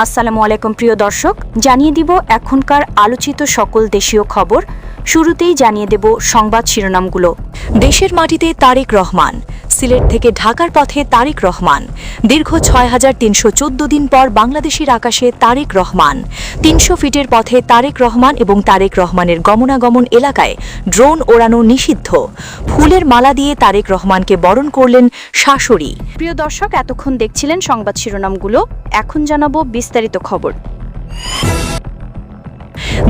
আসসালামু আলাইকুম প্রিয় দর্শক, জানিয়ে দিব এখনকার আলোচিত সকল দেশীয় খবর। শুরুতেই জানিয়ে দেব সংবাদ শিরোনামগুলো। দেশের মাটিতে তারেক রহমান, সিলেট থেকে ঢাকার পথে তারেক রহমান। দীর্ঘ ৬,৩১৪ দিন পর বাংলাদেশের আকাশে তারেক রহমান। ৩০০ ফিটের পথে তারেক রহমান এবং তারেক রহমানের গমনাগমন এলাকায় ড্রোন ওড়ানো নিষিদ্ধ। ফুলের মালা দিয়ে তারেক রহমানকে বরণ করলেন শাশুড়ি। প্রিয় দর্শক, এতক্ষণ দেখছিলেন সংবাদ শিরোনামগুলো, এখন জানাবো বিস্তারিত খবর।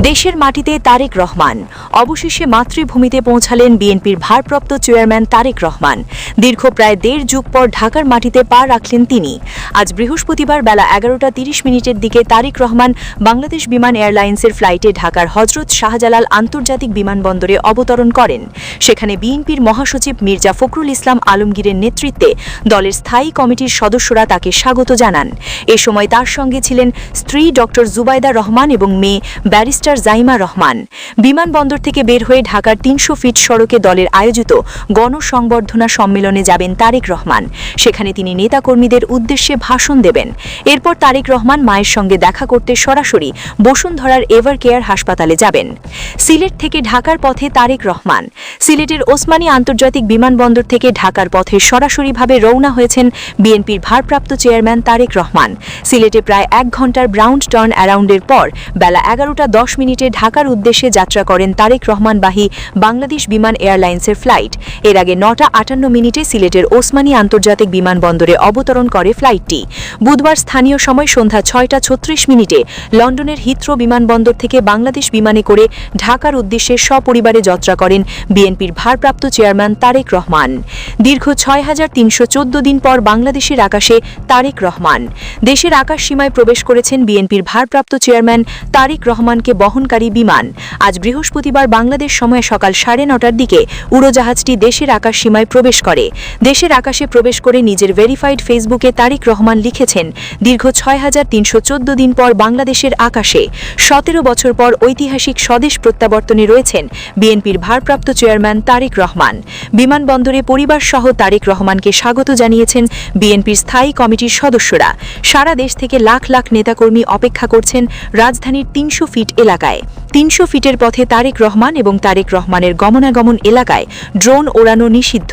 দেশের মাটিতে তারেক রহমান, অবশেষে মাতৃভূমিতে পৌঁছালেন বিএনপির ভারপ্রাপ্ত চেয়ারম্যান তারেক রহমান। দীর্ঘ প্রায় ১.৫ যুগ পর ঢাকার মাটিতে পা রাখলেন তিনি। আজ বৃহস্পতিবার বেলা ১১টা ৩০ মিনিটের দিকে তারেক রহমান বাংলাদেশ বিমান এয়ারলাইন্সের ফ্লাইটে ঢাকার হজরত শাহজালাল আন্তর্জাতিক বিমানবন্দরে অবতরণ করেন। সেখানে বিএনপির মহাসচিব মির্জা ফখরুল ইসলাম আলমগীরের নেতৃত্বে দলের স্থায়ী কমিটির সদস্যরা তাকে স্বাগত জানান। এ সময় তার সঙ্গে ছিলেন স্ত্রী ডক্টর জুবাইদা রহমান এবং মেয়ে ব্যারিস্টার জাইমা রহমান। বিমানবন্দর থেকে বের হয়ে ঢাকার ৩০০ ফিট সড়কে দলের আয়োজিত গণসংবর্ধনা সম্মেলনে যাবেন তারেক রহমান। সেখানে তিনি নেতাকর্মীদের উদ্দেশ্যে ভাষণ দেবেন। এরপর তারেক রহমান মায়ের সঙ্গে দেখা করতে সরাসরি বসুন্ধরার এভার কেয়ার হাসপাতালে যাবেন। সিলেট থেকে ঢাকার পথে তারেক রহমান। সিলেটের ওসমানী আন্তর্জাতিক বিমানবন্দর থেকে ঢাকার পথে সরাসরিভাবে রওনা হয়েছেন বিএনপির ভারপ্রাপ্ত চেয়ারম্যান তারেক রহমান। সিলেটে প্রায় ১ ঘণ্টার ব্রাউন্ড টার্ন অ্যারাউন্ডের পর বেলা ১১টা ১০ মিনিটে ঢাকার উদ্দেশ্যে যাত্রা করেন তারেক রহমানবাহী বাংলাদেশ বিমান এয়ারলাইন্সের ফ্লাইট। এর আগে ৯টা ৫৮ সিলেটের ওসমানী আন্তর্জাতিক বিমানবন্দরে অবতরণ করে ফ্লাইটটি। বুধবার স্থানীয় সময় সন্ধ্যা ৬টা ৩৬ লন্ডনের হিথ্রো বিমানবন্দর থেকে বাংলাদেশ বিমানে করে ঢাকার উদ্দেশ্যে সপরিবারে যাত্রা করেন বিএনপির ভারপ্রাপ্ত চেয়ারম্যান তারেক রহমান। দীর্ঘ ৬,৩১৪ দিন পর বাংলাদেশের আকাশে তারেক রহমান। দেশের আকাশ সীমায় প্রবেশ করেছেন বিএনপির ভারপ্রাপ্ত চেয়ারম্যান তারেক রহমানকে বহনকারী বিমান। আজ বৃহস্পতিবার বাংলাদেশ সময় সকাল ৯:৩০টার দিকে উড়োজাহাজটি দেশের আকাশ সীমায় প্রবেশ করে। দেশের আকাশে প্রবেশ করে নিজের ভেরিফাইড ফেসবুকে তারেক রহমান লিখেছেন, দীর্ঘ ৬,৩১৪ দিন পর বাংলাদেশের আকাশে ১৭ বছর পর ঐতিহাসিক স্বদেশ প্রত্যাবর্তনে রয়েছেন বিএনপির ভারপ্রাপ্ত চেয়ারম্যান তারেক রহমান। বিমানবন্দরে পরিবারসহ তারেক রহমানকে স্বাগত জানিয়েছেন বিএনপির স্থায়ী কমিটির সদস্যরা। সারা দেশ থেকে লাখ লাখ নেতাকর্মী অপেক্ষা করছেন রাজধানীর ৩০০ ফিট এলাকায়। ৩০০ ফিটের পথে তারেক রহমান এবং তারেক রহমানের গমনাগমন এলাকায় ড্রোন ওড়ানো নিষিদ্ধ।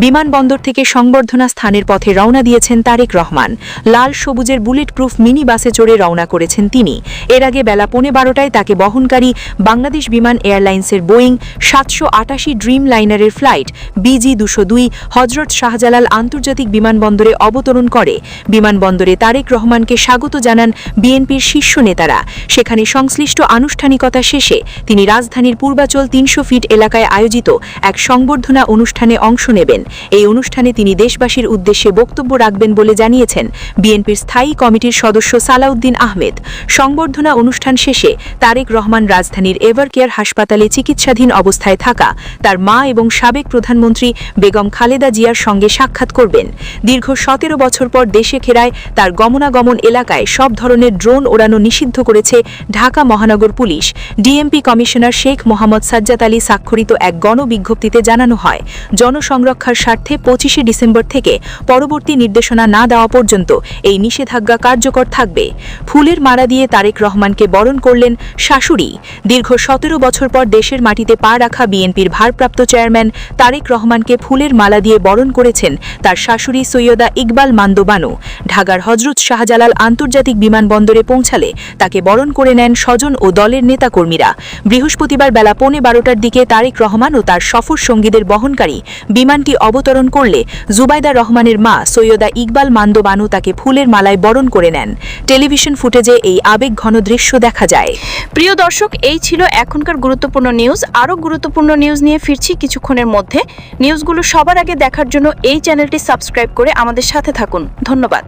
বিমানবন্দর থেকে সংবর্ধনা স্থানের পথে রওনা দিয়েছেন তারেক রহমান। লাল সবুজের বুলেট প্রুফ মিনি বাসে চড়ে রওনা করেছেন তিনি। এর আগে বেলা ১৫:১২টায় তাকে বহনকারী বাংলাদেশ বিমান এয়ারলাইন্সের বোয়িং ৭৮৮ ড্রিম লাইনারের ফ্লাইট BG-202 হজরত শাহজালাল আন্তর্জাতিক বিমানবন্দরে অবতরণ করে। বিমানবন্দরে তারেক রহমানকে স্বাগত জানান বিএনপির শীর্ষ নেতারা। সেখানে সংশ্লিষ্ট আনুষ্ঠানিকতা শেষে তিনি রাজধানীর পূর্বাচল ৩০০ ফিট এলাকায় আয়োজিত এক সংবর্ধনা অনুষ্ঠানে অংশ নেবেন। এই অনুষ্ঠানে তিনি দেশবাসীর উদ্দেশ্যে বক্তব্য রাখবেন বলে জানিয়েছেন বিএনপির স্থায়ী কমিটির সদস্য সালাউদ্দিন আহমেদ। সংবর্ধনা অনুষ্ঠান শেষে তারেক রহমান রাজধানীর এভার কেয়ার হাসপাতালে চিকিৎসাধীন অবস্থায় থাকা তার মা এবং সাবেক প্রধানমন্ত্রী বেগম খালেদা জিয়ার সঙ্গে সাক্ষাৎ করবেন। দীর্ঘ ১৭ বছর পর দেশে ফেরায় তার গমনাগমন এলাকায় সব ধরনের ড্রোন ওড়ানো নিষিদ্ধ করেছে ঢাকা মহানগর police. DMP commissioner Sheikh Mohammad Sajjad Ali স্বাক্ষরিত এক গণবিজ্ঞপ্তিতে জানানো হয়, জনসংরক্ষার স্বার্থে ২৫শে ডিসেম্বর থেকে পরবর্তী নির্দেশনা না দেওয়া পর্যন্ত এই নিষেধাজ্ঞা কার্যকর থাকবে। ফুলের মালা দিয়ে তারেক রহমানকে বরণ করলেন শাশুড়ি। দীর্ঘ ১৭ বছর পর দেশের মাটিতে পা রাখা বিএনপির ভারপ্রাপ্ত চেয়ারম্যান তারেক রহমানকে ফুলের মালা দিয়ে বরণ করেছেন তার শাশুড়ি সৈয়দা ইকবাল মান্দো বানু। ঢাকার হজরত শাহজালাল আন্তর্জাতিক বিমানবন্দরে পৌঁছালে তাকে বরণ করে নেন স্বজন ও দলের নেতাকর্মীরা। বৃহস্পতিবার বেলা ১৫:১২টার দিকে তারেক রহমান ও তার সফর সঙ্গীদের বহনকারী বিমানটি অবতরণ করলে জুবাইদা রহমানের মা সৈয়দা ইকবাল মান্দো বানু তাকে ফুলের মালায় বরণ করে নেন। টেলিভিশন ফুটেজে এই আবেগঘন দৃশ্য দেখা যায়। প্রিয় দর্শক, এই ছিল এখনকার গুরুত্বপূর্ণ নিউজ। আরও গুরুত্বপূর্ণ নিউজ নিয়ে ফিরছি কিছুক্ষণের মধ্যে। নিউজগুলো সবার আগে দেখার জন্য এই চ্যানেলটি সাবস্ক্রাইব করে আমাদের সাথে থাকুন। ধন্যবাদ।